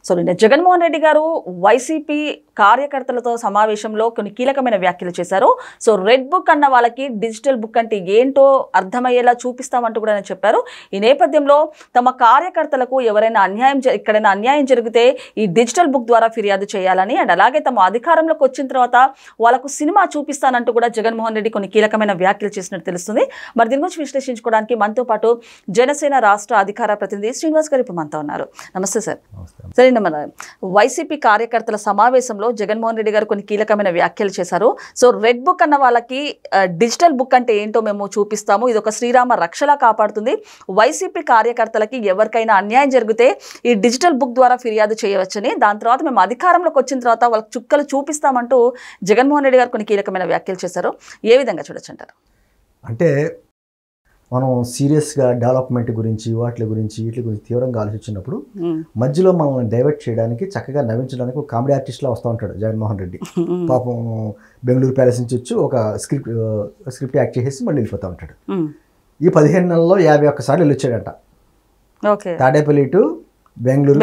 So నిన్న జగన్మోహన్ రెడ్డి గారు YCP కార్యకర్తలతో సమావేశంలో కొన్ని కీలకమైన వ్యాఖ్యలు చేశారు. సో రెడ్ బుక్ అన్న వాళ్ళకి డిజిటల్ బుక్ అంటే ఏంటో అర్థమయ్యేలా చూపిస్తామంటూ కూడా చెప్పారు. ఈ నేపథ్యంలో తమ కార్యకర్తలకు ఎవరైనా ఎక్కడైనా అన్యాయం జరిగితే ఈ డిజిటల్ బుక్ ద్వారా ఫిర్యాదు చేయాలని అండ్ అలాగే తమ అధికారంలోకి వచ్చిన తర్వాత వాళ్ళకు సినిమా చూపిస్తానంటూ కూడా జగన్మోహన్ రెడ్డి కొన్ని కీలకమైన వ్యాఖ్యలు చేసినట్టు తెలుస్తుంది. మరి దీని గురించి విశ్లేషించుకోవడానికి మనతో పాటు జనసేన రాష్ట్ర అధికార ప్రతినిధి శ్రీనివాస్ గారు ఇప్పుడు మనతో ఉన్నారు. నమస్తే సార్. సరే, మన వైసీపీ కార్యకర్తల సమావేశంలో జగన్మోహన్ రెడ్డి గారు కొన్ని కీలకమైన వ్యాఖ్యలు చేశారు. సో రెడ్ బుక్ అన్న వాళ్ళకి డిజిటల్ బుక్ అంటే ఏంటో మేము చూపిస్తాము, ఇది ఒక శ్రీరామ రక్షలా కాపాడుతుంది, వైసీపీ కార్యకర్తలకి ఎవరికైనా అన్యాయం జరిగితే ఈ డిజిటల్ బుక్ ద్వారా ఫిర్యాదు చేయవచ్చని, దాని తర్వాత మేము అధికారంలోకి వచ్చిన తర్వాత వాళ్ళకి చుక్కలు చూపిస్తామంటూ జగన్మోహన్ రెడ్డి గారు కొన్ని కీలకమైన వ్యాఖ్యలు చేశారు. ఏ విధంగా చూడొచ్చు అంటారు? అంటే మనం సీరియస్గా డెవలప్మెంట్ గురించి వీటి గురించి తీవ్రంగా ఆలోచించినప్పుడు మధ్యలో మనల్ని డైవర్ట్ చేయడానికి, చక్కగా నవ్వించడానికి ఒక కామెడీ ఆర్టిస్ట్లా వస్తూ ఉంటాడు జగన్మోహన్ రెడ్డి. పాపం బెంగళూరు ప్యాలెస్ నుంచి వచ్చి ఒక స్క్రిప్ట్ యాక్ట్ చేసేసి మళ్ళీ వెళ్ళిపోతూ ఉంటాడు. ఈ 15 నెలల్లో 51 సార్లు వెళ్ళొచ్చాడంట. Tadepalli to Bengaluru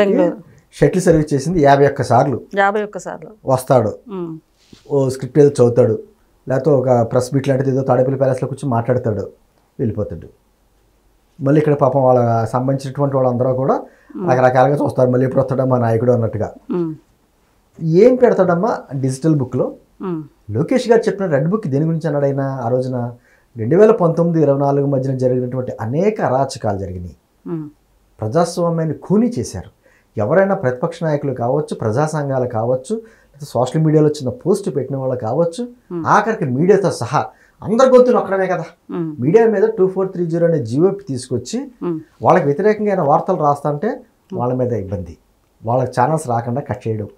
shuttle service చేసింది 51 సార్లు. వస్తాడు, ఓ స్క్రిప్ట్ ఏదో చదువుతాడు, లేకపోతే ఒక ప్రెస్ మీట్ లాంటిది ఏదో తాడేపల్లి ప్యాలెస్లో కూర్చొని మాట్లాడతాడు, వెళ్ళిపోతాడు. మళ్ళీ ఇక్కడ పాపం వాళ్ళ సంబంధించినటువంటి వాళ్ళందరూ కూడా రకరకాలుగా చూస్తారు, మళ్ళీ ఎప్పుడు వస్తాడమ్మా నాయకుడు అన్నట్టుగా. ఏం పెడతాడమ్మా డిజిటల్ బుక్లో? లోకేష్ గారు చెప్పిన రెడ్ బుక్ దేని గురించి అన్నాడైనా ఆ రోజున 2019-24 మధ్యన జరిగినటువంటి అనేక అరాచకాలు జరిగినాయి. ప్రజాస్వామ్యాన్ని ఖూనీ చేశారు. ఎవరైనా ప్రతిపక్ష నాయకులు కావచ్చు, ప్రజా సంఘాలు కావచ్చు, సోషల్ మీడియాలో చిన్న పోస్ట్ పెట్టిన వాళ్ళు కావచ్చు, ఆఖరికి మీడియాతో సహా అందరి గొంతులు ఒక్కడమే కదా. మీడియా మీద 2430 అనే జీవోపి తీసుకొచ్చి వాళ్ళకి వ్యతిరేకంగా అయిన వార్తలు రాస్తుంటే వాళ్ళ మీద ఇబ్బంది, వాళ్ళకి ఛానల్స్ రాకుండా కట్ చేయడం,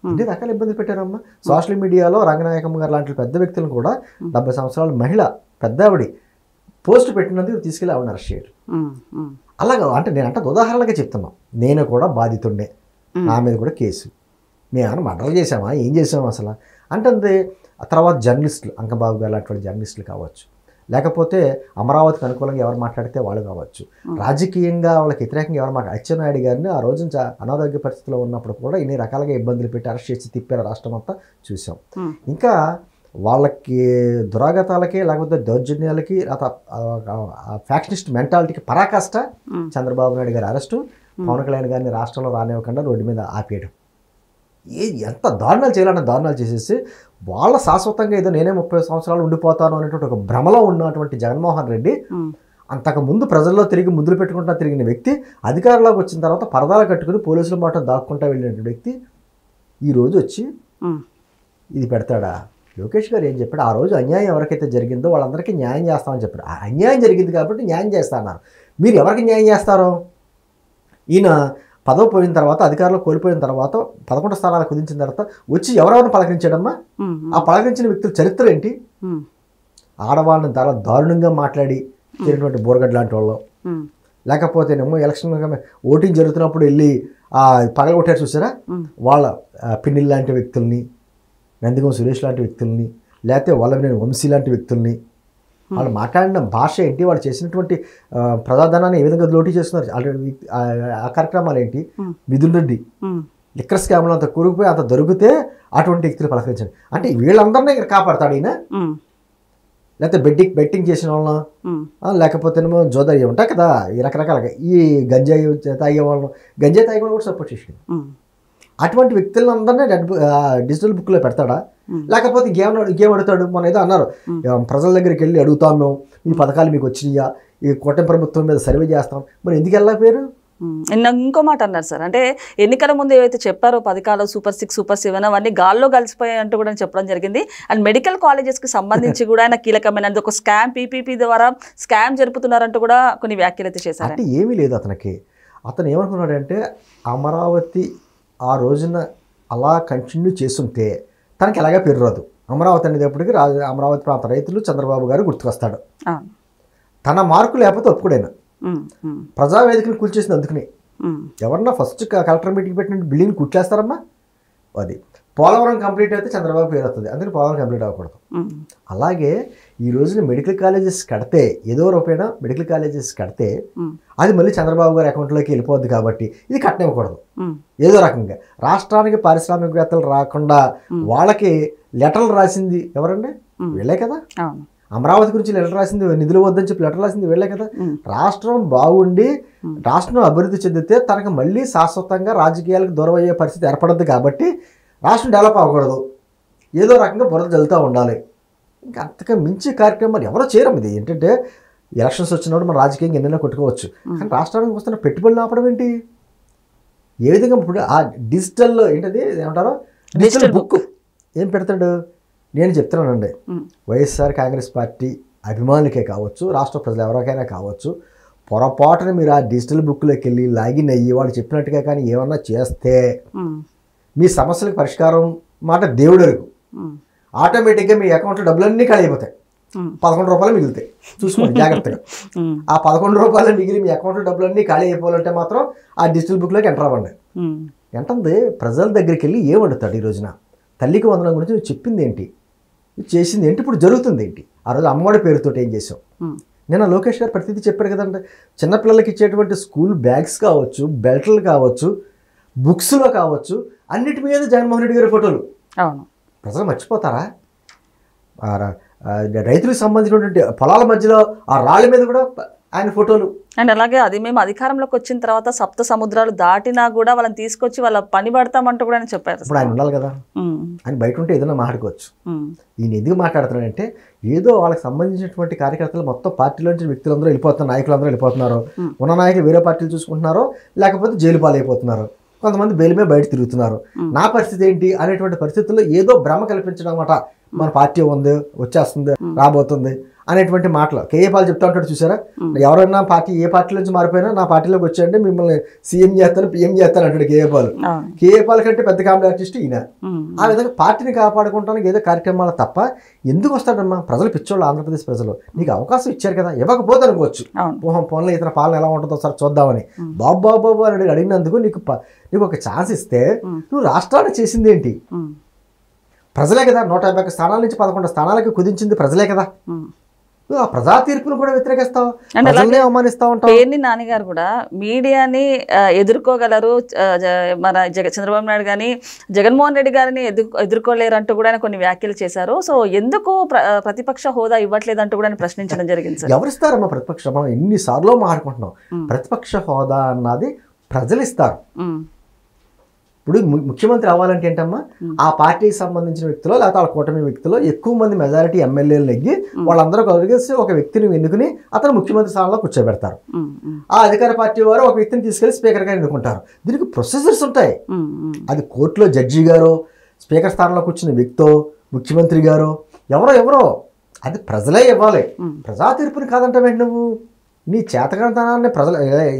ఇన్ని రకాల ఇబ్బందులు పెట్టారమ్మా. సోషల్ మీడియాలో రంగనాయకమ్మ గారు లాంటి పెద్ద వ్యక్తులను కూడా 70 సంవత్సరాల మహిళ పెద్దవిడి పోస్ట్ పెట్టినందుకు తీసుకెళ్ళి ఆవిడ అరెస్ట్ చేయడం. అలాగా అంటే నేనంటే ఉదాహరణగా చెప్తున్నాను. నేను కూడా బాధితుండే, నా మీద కూడా కేసు. మేము ఏమైనా మర్డర్ చేసామా, ఏం చేసామా అసలు అంటే. ఆ తర్వాత జర్నలిస్టులు, అంకబాబు గారు లాంటి జర్నలిస్టులు కావచ్చు, లేకపోతే అమరావతికి అనుకూలంగా ఎవరు మాట్లాడితే వాళ్ళు కావచ్చు, రాజకీయంగా వాళ్ళకి వ్యతిరేకంగా ఎవరు అచ్చెన్నాయుడు గారిని ఆ రోజు అనారోగ్య పరిస్థితిలో ఉన్నప్పుడు కూడా ఇన్ని రకాలుగా ఇబ్బందులు పెట్టి అరెస్ట్ చేసి తిప్పారు, రాష్ట్రం అంతా చూసాం. ఇంకా వాళ్ళకి దురాగతాలకి లేకపోతే దౌర్జన్యాలకి ఫ్యాక్షనిస్ట్ మెంటాలిటీకి పరాకాష్ట చంద్రబాబు నాయుడు గారి అరెస్టు, పవన్ కళ్యాణ్ గారిని రాష్ట్రంలో రానివ్వకుండా రోడ్డు మీద ఆపేయడం. ఎంత దారుణాలు చేయాలన్న దారుణాలు చేసేసి వాళ్ళ శాశ్వతంగా ఏదో నేనే 30 సంవత్సరాలు ఉండిపోతాను అనేటువంటి ఒక భ్రమలో ఉన్నటువంటి జగన్మోహన్ రెడ్డి, అంతకుముందు ప్రజల్లో తిరిగి ముద్దులు పెట్టుకుంటా తిరిగిన వ్యక్తి, అధికారంలోకి వచ్చిన తర్వాత పరదాలు కట్టుకుని పోలీసుల మాట దాక్కుంటా వెళ్ళిన వ్యక్తి ఈరోజు వచ్చి ఇది పెడతాడా? లోకేష్ గారు ఏం చెప్పాడు? ఆ రోజు అన్యాయం ఎవరికైతే జరిగిందో వాళ్ళందరికీ న్యాయం చేస్తామని చెప్పారు. అన్యాయం జరిగింది కాబట్టి న్యాయం చేస్తా అన్నారు. మీరు ఎవరికి న్యాయం చేస్తారో? ఈయన పదవి పోయిన తర్వాత, అధికారంలో కోల్పోయిన తర్వాత 11 స్థానాలు కుదించిన తర్వాత వచ్చి ఎవరెవరిని పలకరించాడమ్మా? ఆ పలకరించిన వ్యక్తుల చరిత్ర ఏంటి? ఆడవాళ్ళని చాలా దారుణంగా మాట్లాడి చేరినటువంటి బోరగడ్డ లాంటి వాళ్ళు, లేకపోతేనేమో ఎలక్షన్ ఓటింగ్ జరుగుతున్నప్పుడు వెళ్ళి పగలగొట్టారు చూసారా, వాళ్ళ పిన్నిల్ లాంటి వ్యక్తుల్ని, నందిగం సురేష్ లాంటి వ్యక్తుల్ని, లేకపోతే వల్లభనేని వంశీ లాంటి వ్యక్తుల్ని, వాళ్ళు మాట్లాడిన భాష ఏంటి, వాళ్ళు చేసినటువంటి ప్రజాధనాన్ని ఏ విధంగా లోటీ చేస్తున్నారు, ఆ కార్యక్రమాలు ఏంటి, మిథున్ రెడ్డి లిక్కర్ స్కామ్లో అంత కూరుకుపోయి అంత దొరికితే అటువంటి వ్యక్తులు పలకరించండి అంటే వీళ్ళందరినీ కాపాడతాడు ఈయన? లేకపోతే బెట్టింగ్ చేసిన వాళ్ళను, లేకపోతేనేమో జోదాయి ఉంటాయి కదా ఈ రకరకాలుగా, ఈ గంజాయి తాగే వాళ్ళను, గంజాయి తాగే వాళ్ళు కూడా సపోర్ట్ చేసాడు. అటువంటి వ్యక్తులందరినీ డిజిటల్ బుక్లో పెడతాడా? లేకపోతే ఇంకేం అడుగుతాడు? మన ఏదో అన్నారు, ప్రజల దగ్గరికి వెళ్ళి అడుగుతాం, మేము ఈ పథకాలు మీకు వచ్చినాయా, ఈ కూటమి ప్రభుత్వం మీద సర్వే చేస్తాం, మరి ఎందుకు వెళ్ళకపోయారు? ఇంకో మాట అన్నారు సార్, అంటే ఎన్నికల ముందు ఏవైతే చెప్పారో పథకాలు సూపర్ 6, సూపర్ 7 అవన్నీ గాల్లో కలిసిపోయాయి అంటూ కూడా చెప్పడం జరిగింది. అండ్ మెడికల్ కాలేజెస్కి సంబంధించి కూడా ఆయన కీలకమైన ఒక స్కామ్, పీపీపీ ద్వారా స్కామ్ జరుపుతున్నారంటూ కూడా కొన్ని వ్యాఖ్యలు అయితే చేశారు. అంటే ఏమీ లేదు అతనికి. అతను ఏమనుకున్నాడంటే అమరావతి ఆ రోజున అలా కంటిన్యూ చేస్తుంటే తనకి ఎలాగా పేరు రాదు. అమరావతి అనేటప్పటికి అమరావతి ప్రాంత రైతులు చంద్రబాబు గారు గుర్తుకొస్తాడు. తన మార్కు లేకపోతే ఒప్పుకోడైనా ప్రజావేదికను కూల్చేసింది. అందుకని ఎవరన్నా ఫస్ట్ కలెక్టర్ మీటింగ్ పెట్టిన బిల్డింగ్ కూల్చేస్తారమ్మా? అది పోలవరం కంప్లీట్ అయితే చంద్రబాబు పేరు వస్తుంది, అందుకని పోలవరం కంప్లీట్ అవ్వకూడదు. అలాగే ఈ రోజున మెడికల్ కాలేజెస్ కడితే ఏదో రూపేణ మెడికల్ కాలేజెస్ కడితే అది మళ్ళీ చంద్రబాబు గారి అకౌంట్లోకి వెళ్ళిపోద్ది కాబట్టి ఇది కట్టనివ్వకూడదు. ఏదో రకంగా రాష్ట్రానికి పారిశ్రామికవేత్తలు రాకుండా వాళ్ళకి లెటర్లు రాసింది ఎవరండి? వీళ్ళే కదా. అమరావతి గురించి లెటర్ రాసింది, నిధులు వద్దని చెప్పి లెటర్ రాసింది వీళ్ళే కదా. రాష్ట్రం బాగుండి రాష్ట్రం అభివృద్ధి చెందితే తనకు మళ్ళీ శాశ్వతంగా రాజకీయాలకు దూరం అయ్యే పరిస్థితి ఏర్పడద్దు కాబట్టి రాష్ట్రం డెవలప్ అవ్వకూడదు, ఏదో రకంగా బురద జల్లుతూ ఉండాలి. ఇంకా అంతగా మించి కార్యక్రమాలు ఎవరో చేయరం. ఇది ఏంటంటే ఎలక్షన్స్ వచ్చినప్పుడు మన రాజకీయంగా ఎన్నైనా కొట్టుకోవచ్చు, కానీ రాష్ట్రానికి వస్తున్న పెట్టుబడులు ఆపడం ఏంటి? ఏ విధంగా ఇప్పుడు ఆ డిజిటల్ ఏంటది ఏమంటారో డిజిటల్ బుక్ ఏం పెడతాడు? నేను చెప్తున్నానండి, వైఎస్ఆర్ కాంగ్రెస్ పార్టీ అభిమానులకే కావచ్చు, రాష్ట్ర ప్రజలు ఎవరికైనా కావచ్చు, పొరపాటున మీరు ఆ డిజిటల్ బుక్లోకి వెళ్ళి లాగిన్ అయ్యి వాళ్ళు చెప్పినట్టుగా కానీ ఏమన్నా చేస్తే మీ సమస్యలకు పరిష్కారం మాట దేవుడు అరుగు. ఆటోమేటిక్గా మీ అకౌంట్లో డబ్బులన్నీ ఖాళీ అయిపోతాయి, 11 రూపాయలు మిగులుతాయి. చూసుకోండి జాగ్రత్తగా. ఆ 11 రూపాయలు మిగిలి మీ అకౌంట్లో డబ్బులన్నీ ఖాళీ అయిపోవాలంటే మాత్రం ఆ డిజిటల్ బుక్లోకి ఎంటర్ అవ్వండి. ఎంటుంది ప్రజల దగ్గరికి వెళ్ళి ఏమండుతాడు? ఈ రోజున తల్లికి వందనం గురించి నువ్వు చెప్పింది ఏంటి, చేసింది ఏంటి, ఇప్పుడు జరుగుతుంది ఏంటి? ఆ రోజు అమ్మఒడి పేరుతో ఏం చేసావు? నేను లోకేష్ గారు ప్రతిదీ చెప్పారు కదండి. చిన్నపిల్లలకి ఇచ్చేటువంటి స్కూల్ బ్యాగ్స్ కావచ్చు, బెల్ట్లు కావచ్చు, బుక్స్లో కావచ్చు, అన్నిటి మీద జగన్మోహన్ రెడ్డి గారి ఫోటోలు. ప్రజలు మర్చిపోతారా? రైతులకు సంబంధించినటువంటి పొలాల మధ్యలో ఆ రాళ్ళ మీద కూడా ఆయన ఫోటోలు. అండ్ అలాగే అది మేము అధికారంలోకి వచ్చిన తర్వాత 7 సముద్రాలు దాటినా కూడా వాళ్ళని తీసుకొచ్చి వాళ్ళ పని పడతామంటూ కూడా ఆయన చెప్పారు. ఇప్పుడు ఆయన ఉండాలి కదా, ఆయన బయట ఉంటే ఏదైనా మాట్లాడుకోవచ్చు. ఈయన ఎందుకు మాట్లాడుతున్నాడంటే ఏదో వాళ్ళకి సంబంధించినటువంటి కార్యకర్తలు మొత్తం పార్టీలోంచి వ్యక్తులందరూ వెళ్ళిపోతున్నారు, నాయకులందరూ వెళ్ళిపోతున్నారు, ఉన్న నాయకులు వేరే పార్టీలు చూసుకుంటున్నారో లేకపోతే జైలు పాలైపోతున్నారు, కొంతమంది బెయిల్ మీద బయట తిరుగుతున్నారు. నా పరిస్థితి ఏంటి అనేటువంటి పరిస్థితుల్లో ఏదో భ్రమ కల్పించడం అన్నమాట. మన పార్టీ ఉంది, వచ్చేస్తుంది, రాబోతుంది అనేటువంటి మాటలు కేఏ పాల్ చెప్తా ఉంటాడు. చూసారా, ఎవరైనా పార్టీ ఏ పార్టీ నుంచి మారిపోయినా నా పార్టీలోకి వచ్చాయంటే మిమ్మల్ని సీఎం చేస్తాను, పిఎం చేస్తాను అంటాడు కేఏ పాల్. కేఏ పాల్ కంటే పెద్ద కామెడీ ఆర్టిస్ట్ ఈయన. ఆ విధంగా పార్టీని కాపాడుకుంటానికి ఏదో కార్యక్రమాలు తప్ప ఎందుకు వస్తాడమ్మా? ప్రజలు పిచ్చోళ్ళు, ఆంధ్రప్రదేశ్ ప్రజలు నీకు అవకాశం ఇచ్చారు కదా, ఇవ్వకపోతే అనుకోవచ్చు ఫోన్లో ఇతర పాలన ఎలా ఉంటుందో సార్ చూద్దామని. బాబు అని అడిగినందుకు నీకు ఒక ఛాన్స్ ఇస్తే నువ్వు రాష్ట్రాన్ని చేసింది ఏంటి? ప్రజలే కదా. 151 స్థానాల నుంచి 11 స్థానాలకి కుదించింది ప్రజలే కదా. ఆ ప్రజా తీర్పును కూడా వ్యతిరేకిస్తావు, అవమానిస్తా ఉంటావు. పేర్ని నాన్నగారు కూడా మీడియాని ఎదుర్కోగలరు, మన చంద్రబాబు నాయుడు కానీ జగన్మోహన్ రెడ్డి గారిని ఎదుర్కోలేరు అంటూ కూడా కొన్ని వ్యాఖ్యలు చేశారు. సో ఎందుకు ప్రతిపక్ష హోదా ఇవ్వట్లేదంటూ కూడా ప్రశ్నించడం జరిగింది సార్. ఎవరిస్తారమ్మా ప్రతిపక్షం? మనం ఎన్నిసార్లు మాట్లాడుకుంటున్నాం. ప్రతిపక్ష హోదా అన్నది ప్రజలు ఇస్తారు. ఇప్పుడు ముఖ్యమంత్రి అవ్వాలంటే ఏంటమ్మా, ఆ పార్టీకి సంబంధించిన వ్యక్తులు లేకపోతే వాళ్ళ కూటమి వ్యక్తులు ఎక్కువ మంది మెజారిటీ ఎమ్మెల్యేలు నెగ్గి వాళ్ళందరూ కలిసి ఒక వ్యక్తిని ఎన్నుకుని అతను ముఖ్యమంత్రి స్థానంలో కూర్చోబెడతారు. ఆ అధికార పార్టీ వారు ఒక వ్యక్తిని తీసుకెళ్లి స్పీకర్గా ఎన్నుకుంటారు. దీనికి ప్రొసీజర్స్ ఉంటాయి. అది కోర్టులో జడ్జి గారో, స్పీకర్ స్థానంలో కూర్చున్న వ్యక్తో, ముఖ్యమంత్రి గారో ఎవరో అది ప్రజలే ఇవ్వాలి. ప్రజా తీర్పుని కాదంటావేంటి నువ్వు? నీ చేతకానితనాన్ని ప్రజలు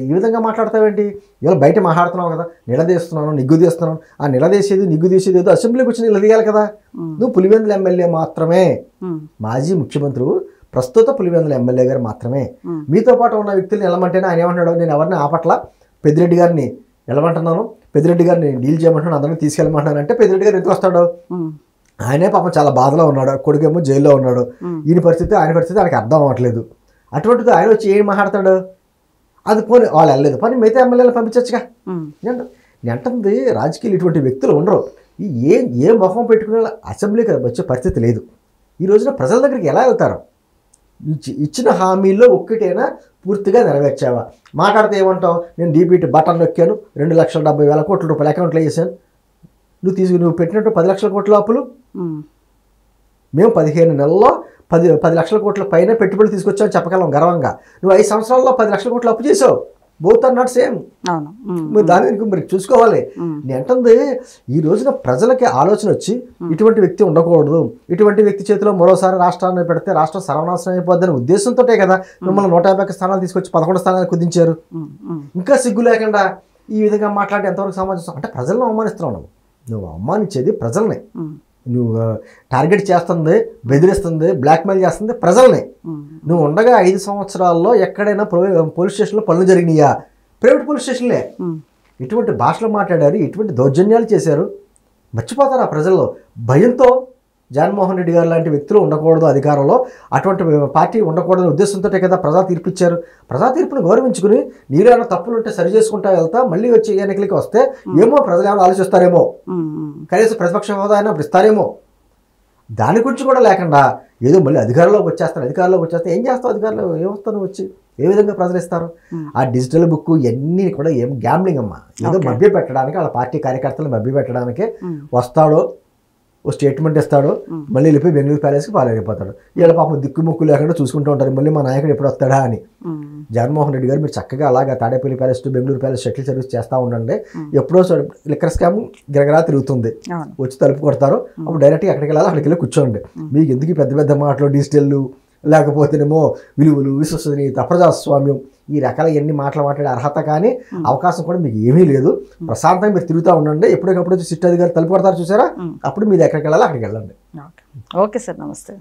ఈ విధంగా మాట్లాడతావేంటి? ఇవాళ బయట మాట్లాడుతున్నావు కదా, నిలదీస్తున్నాను, నిగ్గు తీస్తున్నాను. ఆ నిలదీసేది నిగ్గు తీసేది ఏదో అసెంబ్లీకి వచ్చి నిలదీయాలి కదా. నువ్వు పులివెందుల ఎమ్మెల్యే మాత్రమే, మాజీ ముఖ్యమంత్రి ప్రస్తుత పులివెందుల ఎమ్మెల్యే గారు మాత్రమే. మీతో పాటు ఉన్న వ్యక్తులు నిలమంటేనే ఆయన ఏమంటున్నాడు, నేను ఎవరిని ఆపట్ల, పెద్దిరెడ్డి గారిని నిలమంటున్నాను, పెద్దిరెడ్డి గారిని డీల్ చేయమంటున్నాను, అందరినీ తీసుకెళ్ళమంటున్నాను అంటే పెద్దిరెడ్డి గారు ఎందుకు వస్తాడు? ఆయనే పాపం చాలా బాధలో ఉన్నాడు, కొడుకేమో జైల్లో ఉన్నాడు. ఆయన పరిస్థితి ఆయనకి అర్థం అవ్వట్లేదు. అటువంటిది ఆయన వచ్చి ఏం మాట్లాడతాడు? అది పోనీ వాళ్ళు వెళ్ళలేదు, పని మిగతా ఎమ్మెల్యేలు పంపించచ్చుగా. అంటుంది రాజకీయాలు ఇటువంటి వ్యక్తులు ఉండరు. ఏ మొహం పెట్టుకునే అసెంబ్లీకి వచ్చే పరిస్థితి లేదు. ఈ రోజున ప్రజల దగ్గరికి ఎలా వెళ్తారు? ఇచ్చిన హామీల్లో ఒక్కటైనా పూర్తిగా నెరవేర్చావా? మాట్లాడితే ఏమంటావు? నేను డీబీటీ బటన్ నొక్కాను, 2,70,000 కోట్ల రూపాయలు అకౌంట్లో వేసాను. నువ్వు పెట్టినట్టు 10 లక్షల కోట్ల అప్పులు మేము 15 నెలల్లో 10 లక్షల కోట్ల పైన పెట్టుబడులు తీసుకొచ్చావు చెప్పగలం గర్వంగా. నువ్వు 5 సంవత్సరాల్లో 10 లక్షల కోట్లు అప్పు చేసావు. Both are not same. మీరు దాన్ని మరి చూసుకోవాలి. నేను అంటుంది ఈ రోజున ప్రజలకి ఆలోచన వచ్చి ఇటువంటి వ్యక్తి ఉండకూడదు, ఇటువంటి వ్యక్తి చేతిలో మరోసారి రాష్ట్రాన్ని పెడితే రాష్ట్రం సర్వనాశనం అయిపోద్దనే ఉద్దేశంతో కదా మిమ్మల్ని 151 స్థానాలు తీసుకొచ్చి 11 స్థానాలు కుదించారు. ఇంకా సిగ్గు లేకుండా ఈ విధంగా మాట్లాడి ఎంతవరకు సమాజం అంటే ప్రజలను అవమానిస్తున్నావు. నువ్వు అవమానించేది ప్రజల్ని, నువ్వు టార్గెట్ చేస్తుంది, బెదిరిస్తుంది, బ్లాక్మెయిల్ చేస్తుంది ప్రజల్ని. నువ్వు ఉండగా 5 సంవత్సరాల్లో ఎక్కడైనా పోలీస్ స్టేషన్లో పనులు జరిగినాయా? ప్రైవేట్ పోలీస్ స్టేషన్లే. ఇటువంటి భాషలో మాట్లాడారు, ఇటువంటి దౌర్జన్యాలు చేశారు. మర్చిపోతారు ఆ ప్రజల్లో. భయంతో జగన్మోహన్ రెడ్డి గారు లాంటి వ్యక్తులు ఉండకూడదు అధికారంలో, అటువంటి పార్టీ ఉండకూడదనే ఉద్దేశంతో కదా ప్రజా తీర్పు ఇచ్చారు. ప్రజా తీర్పును గౌరవించుకుని నీలో ఏమైనా తప్పులు ఉంటే సరి చేసుకుంటా వెళ్తా, మళ్ళీ వచ్చి ఎన్నికలకి వస్తే ఏమో ప్రజలు ఏమైనా ఆలోచిస్తారేమో, కనీసం ప్రతిపక్ష హోదా అయినా ఇస్తారేమో, దాని గురించి కూడా లేకుండా ఏదో మళ్ళీ అధికారంలోకి వచ్చేస్తే ఏం చేస్తావు? అధికారంలో ఏమొస్తాను వచ్చి ఏ విధంగా ప్రజలు ఇస్తారు? ఆ డిజిటల్ బుక్ ఇవన్నీ కూడా ఏం గ్యాంబ్లింగ్ అమ్మా. ఏదో మభ్య పెట్టడానికి, వాళ్ళ పార్టీ కార్యకర్తలు మభ్య పెట్టడానికే వస్తాడో, ఓ స్టేట్మెంట్ ఇస్తాడు, మళ్ళీ వెళ్ళిపోయి బెంగళూరు ప్యాలెస్కి పాలైపోతాడు. వీళ్ళ పాపం దిక్కుముక్కు లేకుండా చూసుకుంటూ ఉంటారు, మళ్ళీ మా నాయకుడు ఎప్పుడు వస్తాడా అని. జగన్మోహన్ రెడ్డి గారు మీరు చక్కగా అలాగా Tadepalli palace to Bengaluru palace shuttle service చేస్తూ ఉండండి. ఎప్పుడో లిక్కర్ స్కామ్ గిరగరా తిరుగుతుంది, వచ్చి తలుపు కొడతారు, అప్పుడు డైరెక్ట్గా ఎక్కడికి వెళ్ళాలి అక్కడికి వెళ్ళి కూర్చోండి. మీకు ఎందుకు పెద్ద పెద్ద మాటలు, డిజిటల్ లేకపోతేనేమో విలువలు, విశ్వసనీయత, ప్రజాస్వామ్యం, ఈ రకాల ఎన్ని మాటలు మాట్లాడే అర్హత కానీ అవకాశం కూడా మీకు ఏమీ లేదు. ప్రశాంతంగా మీరు తిరుగుతూ ఉండండి. ఎప్పటికప్పుడు వచ్చి సిట్ అధికారులు తలుపు కొడతారు చూసారా, అప్పుడు మీరు ఎక్కడికి వెళ్ళాలి అక్కడికి వెళ్ళండి. ఓకే సార్, నమస్తే.